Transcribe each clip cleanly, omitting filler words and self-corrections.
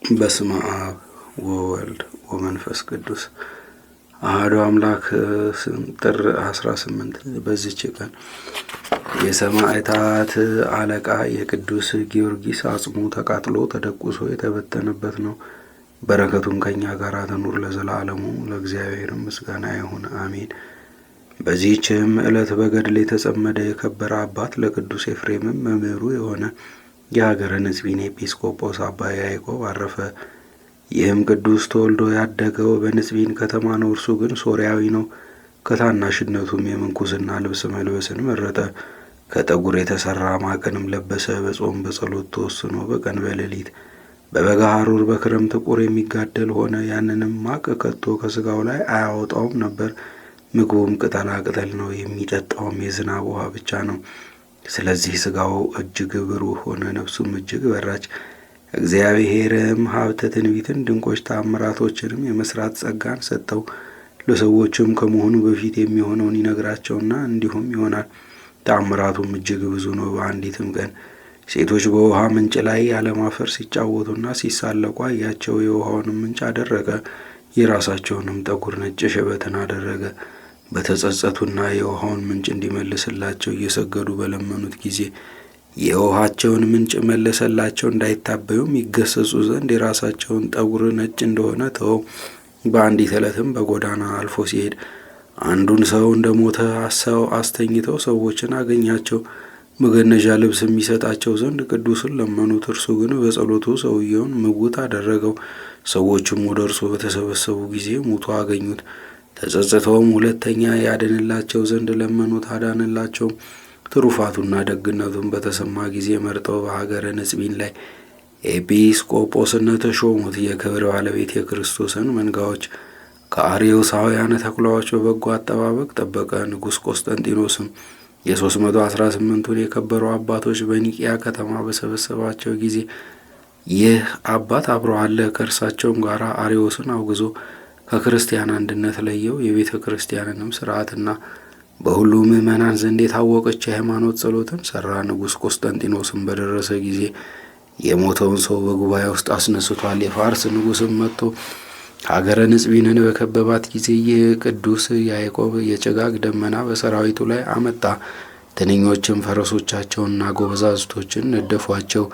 በስመ አብ ወወልድ ወመንፈስ ቅዱስ አሐዱ አምላክ። ጥር 18 በዚች ቀን የሰማዕታት አለቃ የቅዱስ ጊዮርጊስ አጽሙ ተቃጥሎ ተደቁሶ የተበተነበት ነው። በረከቱም ከኛ ጋር ትኑር ለዘላለሙ። ለእግዚአብሔር ምስጋና ይሁን አሜን። በዚህችም ዕለት በገድል የተጸመደ የከበረ አባት ለቅዱስ ኤፍሬምም መምህሩ የሆነ የሀገረ ንጽቢን ኤጲስቆጶስ አባ ያዕቆብ አረፈ። ይህም ቅዱስ ተወልዶ ያደገው በንጽቢን ከተማ ነው። እርሱ ግን ሶርያዊ ነው። ከታናሽነቱም የምንኩስና ልብስ መልበስን መረጠ። ከጠጉር የተሰራ ማቅንም ለበሰ። በጾም በጸሎት ተወስኖ በቀን በሌሊት በበጋ ሐሩር በክረምት ቁር የሚጋደል ሆነ። ያንንም ማቅ ከቶ ከስጋው ላይ አያወጣውም ነበር። ምግቡም ቅጠላ ቅጠል ነው። የሚጠጣውም የዝናብ ውሃ ብቻ ነው። ስለዚህ ስጋው እጅግ ብሩህ ሆነ፣ ነፍሱም እጅግ በራች። እግዚአብሔርም ሀብተ ትንቢትን፣ ድንቆች ተአምራቶችንም የመስራት ጸጋን ሰጠው። ለሰዎችም ከመሆኑ በፊት የሚሆነውን ይነግራቸውና እንዲሁም ይሆናል። ተአምራቱም እጅግ ብዙ ነው። በአንዲትም ቀን ሴቶች በውሃ ምንጭ ላይ ያለማፈር ሲጫወቱና ሲሳለቁ አያቸው። የውሃውንም ምንጭ አደረቀ፣ የራሳቸውንም ጠጉር ነጭ ሽበትን አደረገ። በተጸጸቱና የውሃውን ምንጭ እንዲመልስላቸው እየሰገዱ በለመኑት ጊዜ የውሃቸውን ምንጭ መለሰላቸው። እንዳይታበዩም ይገሰጹ ዘንድ የራሳቸውን ጠጉር ነጭ እንደሆነ ተወው። በአንዲት ዕለትም በጎዳና አልፎ ሲሄድ አንዱን ሰው እንደሞተ ሰው አስተኝተው ሰዎችን አገኛቸው። መገነዣ ልብስ የሚሰጣቸው ዘንድ ቅዱስን ለመኑት። እርሱ ግን በጸሎቱ ሰውየውን ምውት አደረገው። ሰዎችም ወደ እርሱ በተሰበሰቡ ጊዜ ሙቶ አገኙት። ተጸጽተውም ሁለተኛ ያድንላቸው ዘንድ ለመኑት፣ አዳንላቸው። ትሩፋቱና ደግነቱን በተሰማ ጊዜ መርጠው በሀገረ ንጽቢን ላይ ኤጲስቆጶስነት ሾሙት። የክብር ባለቤት የክርስቶስን መንጋዎች ከአርዮሳውያን ተኩላዎች በበጎ አጠባበቅ ጠበቀ። ንጉሥ ቆስጠንጢኖስም የ318ቱን የከበሩ አባቶች በኒቅያ ከተማ በሰበሰባቸው ጊዜ ይህ አባት አብሮ አለ። ከእርሳቸውም ጋር አርዮስን አውግዞ ከክርስቲያን አንድነት ለየው። የቤተ ክርስቲያንንም ስርዓትና በሁሉ ምዕመናን ዘንድ የታወቀች የሃይማኖት ጸሎትን ሰራ። ንጉሥ ቆስጠንጢኖስም በደረሰ ጊዜ የሞተውን ሰው በጉባኤ ውስጥ አስነስቷል። የፋርስ ንጉሥም መጥቶ ሀገረ ንጽቢንን በከበባት ጊዜ ይህ ቅዱስ ያዕቆብ የጭጋግ ደመና በሰራዊቱ ላይ አመጣ። ትንኞችም ፈረሶቻቸውንና ጎበዛዝቶችን ነደፏቸው።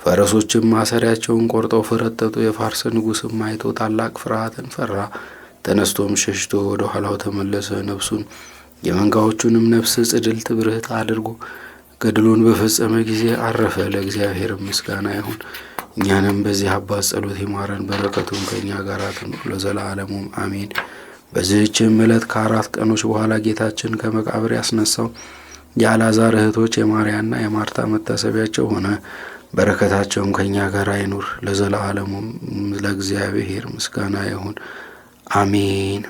ፈረሶችም ማሰሪያቸውን ቆርጠው ፈረጠጡ። የፋርስ ንጉሥም አይቶ ታላቅ ፍርሃትን ፈራ። ተነስቶም ሸሽቶ ወደ ኋላው ተመለሰ። ነፍሱን የመንጋዎቹንም ነፍስ ጽድልት ብርህት አድርጎ ገድሎን በፈጸመ ጊዜ አረፈ። ለእግዚአብሔር ምስጋና ይሁን። እኛንም በዚህ አባት ጸሎት ይማረን፣ በረከቱም ከእኛ ጋር ትኑር ለዘላለሙም አሜን። በዚህችም ዕለት ከ4 ቀኖች በኋላ ጌታችን ከመቃብር ያስነሳው የአልዓዛር እህቶች የማርያና የማርታ መታሰቢያቸው ሆነ። በረከታቸውም ከእኛ ጋር አይኑር ለዘላለሙም። ለእግዚአብሔር ምስጋና ይሁን አሜን።